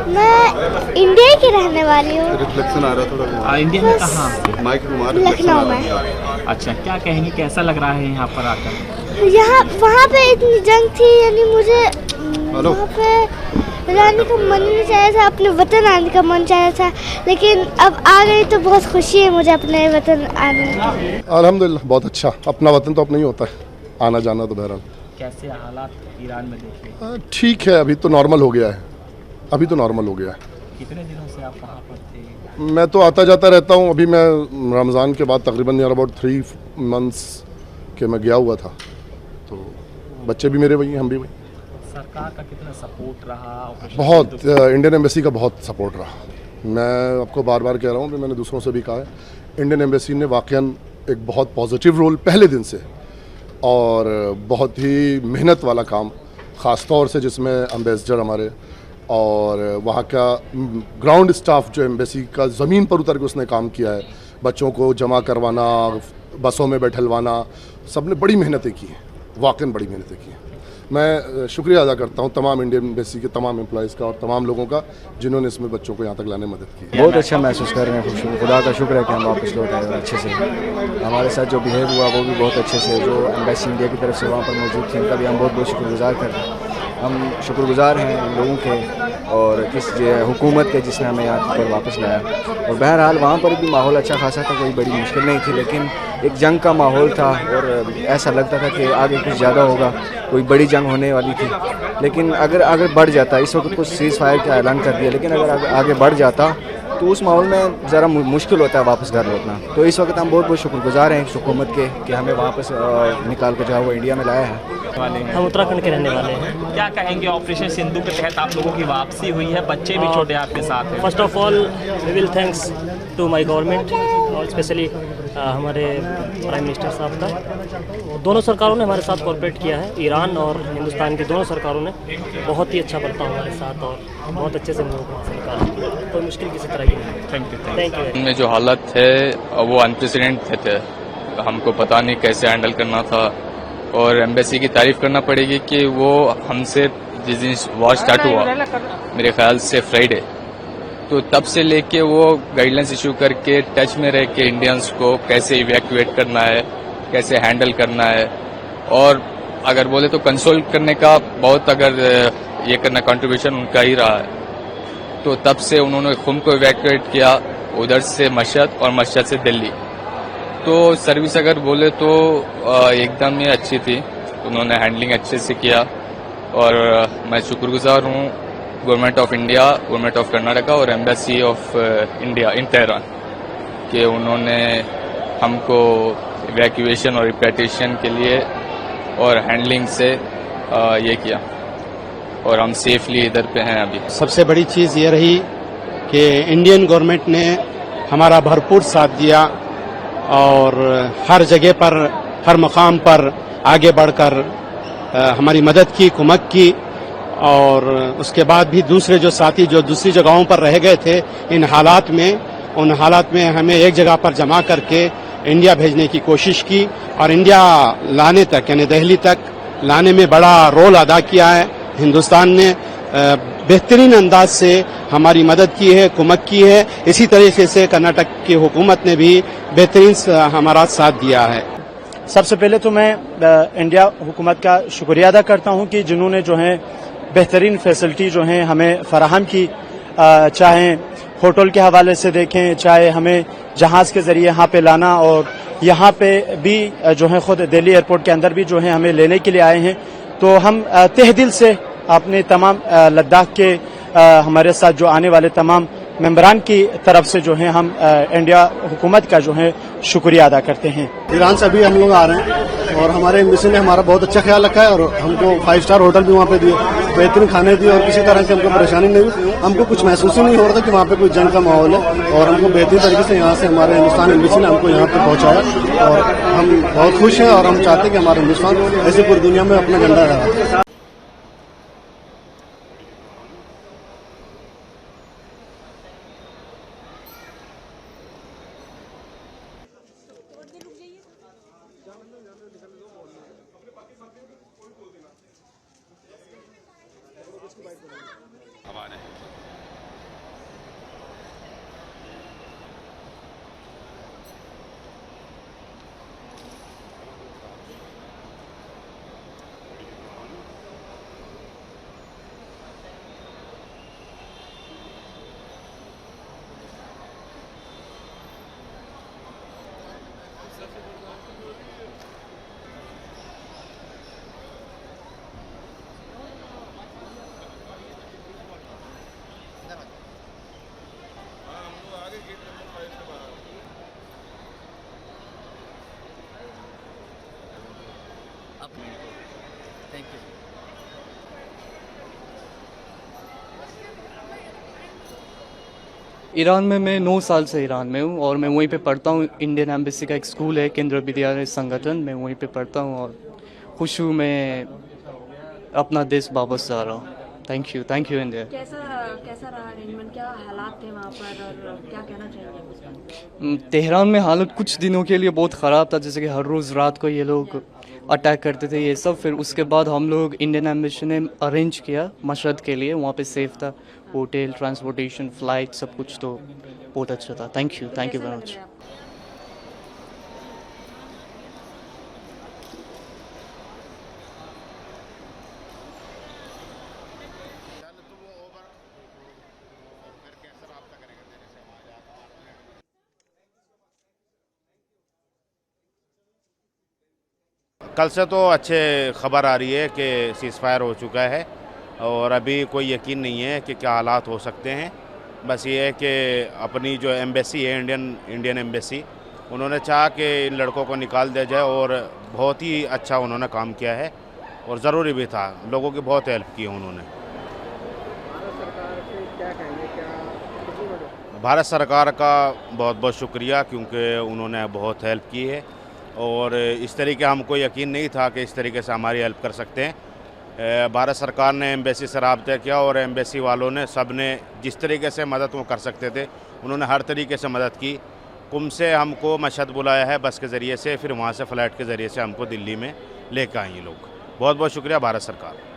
मैं इंडिया की रहने वाली हूँ। रिफ्लेक्शन आ रहा थोड़ा। इंडिया में कहाँ? माइक घुमा, लखनऊ में। अच्छा, क्या कहेंगे, कैसा लग रहा है यहाँ पर आकर? यहाँ वहाँ पे इतनी जंग थी, यानी मुझे वहाँ पे रहने का मन नहीं चाह था, अपने वतन आने का मन चाह था, लेकिन अब आ गई तो बहुत खुशी है मुझे अपने वतन आने की। अल्हम्दुलिल्लाह बहुत अच्छा। अपना वतन तो अपना ही होता है, आना जाना तो बहरहाल। कैसे हालात ईरान में देखे? ठीक है, अभी तो नॉर्मल हो गया है। अभी तो नॉर्मल हो गया है। कितने दिनों से आप वहाँ पर थे? मैं तो आता जाता रहता हूँ। अभी मैं रमज़ान के बाद तकरीबन नियर अबाउट 3 मंथ्स के मैं गया हुआ था, तो बच्चे भी मेरे वही, हम भी वही। सरकार का कितना सपोर्ट रहा? बहुत, इंडियन एम्बेसी का बहुत सपोर्ट रहा। मैं आपको बार बार कह रहा हूँ, मैंने दूसरों से भी कहा है, इंडियन एम्बेसी ने वाकईन एक बहुत पॉजिटिव रोल पहले दिन से, और बहुत ही मेहनत वाला काम, ख़ास तौर से जिसमें एम्बेसडर हमारे और वहाँ का ग्राउंड स्टाफ जो एम्बेसी का ज़मीन पर उतर के उसने काम किया है, बच्चों को जमा करवाना, बसों में बैठलवाना, सब ने बड़ी मेहनतें की हैं, वाकई बड़ी मेहनतें की हैं। मैं शुक्रिया अदा करता हूँ तमाम इंडियन एम्बेसी के तमाम एम्प्लॉयज़ का और तमाम लोगों का जिन्होंने इसमें बच्चों को यहाँ तक लाने में मदद की। बहुत अच्छा महसूस कर रहे हैं, खुदा का शुक्र है कि हम वापस लौट आए और अच्छे से। हमारे साथ जो बिहेव हुआ वो भी बहुत अच्छे से, जो एम्बेसी इंडिया की तरफ से वहाँ पर मौजूद थी उनका भी हम बहुत बहुत शुक्रगुजार कर रहे हैं। हम शुक्रगुजार हैं इन लोगों के और किस हुकूमत के जिसने हमें यहाँ पर वापस लाया। और बहरहाल वहाँ पर भी माहौल अच्छा खासा था, कोई बड़ी मुश्किल नहीं थी, लेकिन एक जंग का माहौल था और ऐसा लगता था कि आगे कुछ ज़्यादा होगा, कोई बड़ी जंग होने वाली थी। लेकिन अगर बढ़ जाता, इस वक्त कुछ सीज़ फायर का ऐलान कर दिया, लेकिन अगर आगे बढ़ जाता तो उस माहौल में ज़रा मुश्किल होता है वापस घर लौटना। तो इस वक्त हम बहुत बहुत शुक्रगुजार हैं हुकूमत के कि हमें वापस निकाल कर जो है वो इंडिया में लाया है। हम उत्तराखंड के रहने वाले हैं। क्या कहेंगे, ऑपरेशन सिंधु के तहत आप लोगों की वापसी हुई है, बच्चे भी छोटे आपके साथ हैं। First of all we will thanks to my government और स्पेशली हमारे प्राइम मिनिस्टर साहब का। दोनों सरकारों ने हमारे साथ कोऑपरेट किया है, ईरान और हिंदुस्तान की दोनों सरकारों ने बहुत ही अच्छा बर्ताव हमारे साथ और बहुत अच्छे से सरकार, कोई मुश्किल किसी तरह की नहीं। Thank you. में जो हालत है वो अनप्रेसिडेंटेड थे, हमको पता नहीं कैसे हैंडल करना था। और एम्बेसी की तारीफ करना पड़ेगी कि वो हमसे जिस दिन वॉर स्टार्ट हुआ, मेरे ख्याल से फ्राइडे, तो तब से लेके वो गाइडलाइंस इशू करके टच में रह के इंडियंस को कैसे इवैक्यूएट करना है, कैसे हैंडल करना है, और अगर बोले तो कंसोल करने का बहुत अगर ये करना कंट्रीब्यूशन उनका ही रहा है। तो तब से उन्होंने खुद को इवैक्यूएट किया, उधर से मशहद और मशहद से दिल्ली। तो सर्विस अगर बोले तो एकदम ही अच्छी थी, उन्होंने हैंडलिंग अच्छे से किया और मैं शुक्रगुजार हूँ government of India, government of Karnataka और embassy of India in Tehran कि उन्होंने हमको इवैक्यूएशन और रिपेट्रिएशन के लिए और हैंडलिंग से ये किया और हम सेफली इधर पे हैं अभी। सबसे बड़ी चीज़ ये रही कि इंडियन गवर्नमेंट ने हमारा भरपूर साथ दिया और हर जगह पर, हर मकाम पर आगे बढ़कर हमारी मदद की, कुमक की। और उसके बाद भी दूसरे जो साथी जो दूसरी जगहों पर रह गए थे, उन हालात में हमें एक जगह पर जमा करके इंडिया भेजने की कोशिश की और इंडिया लाने तक, यानी दिल्ली तक लाने में बड़ा रोल अदा किया है। हिंदुस्तान ने बेहतरीन अंदाज से हमारी मदद की है, कुमक की है। इसी तरीके से कर्नाटक की हुकूमत ने भी बेहतरीन हमारा साथ दिया है। सबसे पहले तो मैं इंडिया हुकूमत का शुक्रिया अदा करता हूं कि जिन्होंने जो है बेहतरीन फैसिलिटी जो है हमें फराहम की, चाहे होटल के हवाले से देखें, चाहे हमें जहाज़ के ज़रिए यहाँ पे लाना, और यहाँ पे भी जो है खुद दिल्ली एयरपोर्ट के अंदर भी जो है हमें लेने के लिए आए हैं। तो हम तहे दिल से अपने तमाम लद्दाख के हमारे साथ जो आने वाले तमाम मेंबरान की तरफ से जो है हम इंडिया हुकूमत का जो है शुक्रिया अदा करते हैं। ईरान से अभी हम लोग आ रहे हैं और हमारे एम्बेसी ने हमारा बहुत अच्छा ख्याल रखा है और हमको 5 स्टार होटल भी वहाँ पे दिए, बेहतरीन खाने दिए और किसी तरह की हमको परेशानी नहीं हुई। हमको कुछ महसूस ही नहीं हो रहा था कि वहाँ पे कोई जंग का माहौल है और हमको बेहतरीन तरीके से यहाँ से हमारे हिंदुस्तान एम्बेसी ने हमको यहाँ पे पहुँचाया और हम बहुत खुश हैं और हम चाहते हैं कि हमारा हिंदुस्तान ऐसे पूरी दुनिया में अपना झंडा लहराए। ईरान में मैं 9 साल से ईरान में हूँ और मैं वहीं पे पढ़ता हूँ। इंडियन एम्बेसी का एक स्कूल है, केंद्रीय विद्यालय संगठन, मैं वहीं पे पढ़ता हूँ और खुश हूँ मैं अपना देश वापस जा रहा हूँ। Thank you India. कैसा रहा अरेंजमेंट, क्या हालात थे वहाँ पर और क्या कहना चाहिए? तेहरान में हालत कुछ दिनों के लिए बहुत ख़राब था, जैसे कि हर रोज़ रात को ये लोग अटैक करते थे ये सब। फिर उसके बाद हम लोग इंडियन एम्बेसी ने अरेंज किया मशहद के लिए, वहाँ पे सेफ था, होटल, ट्रांसपोर्टेशन, फ़्लाइट, सब कुछ, तो बहुत अच्छा था। Thank you very much. कल से तो अच्छे खबर आ रही है कि सीज़ फायर हो चुका है और अभी कोई यकीन नहीं है कि क्या हालात हो सकते हैं। बस ये है कि अपनी जो एम्बेसी है, इंडियन एम्बेसी, उन्होंने चाहा कि इन लड़कों को निकाल दिया जाए और बहुत ही अच्छा उन्होंने काम किया है और ज़रूरी भी था। लोगों की बहुत हेल्प की उन्होंने। भारत सरकार का बहुत बहुत शुक्रिया, क्योंकि उन्होंने बहुत हेल्प की है और इस तरीके हमको यकीन नहीं था कि इस तरीके से हमारी हेल्प कर सकते हैं। भारत सरकार ने एम्बेसी से रब्ता किया और एम्बेसी वालों ने, सब ने जिस तरीके से मदद वो कर सकते थे उन्होंने हर तरीके से मदद की। कुम से हमको मशहद बुलाया है बस के ज़रिए से, फिर वहाँ से फ़्लाइट के ज़रिए से हमको दिल्ली में लेकर आए ये लोग। बहुत बहुत शुक्रिया भारत सरकार।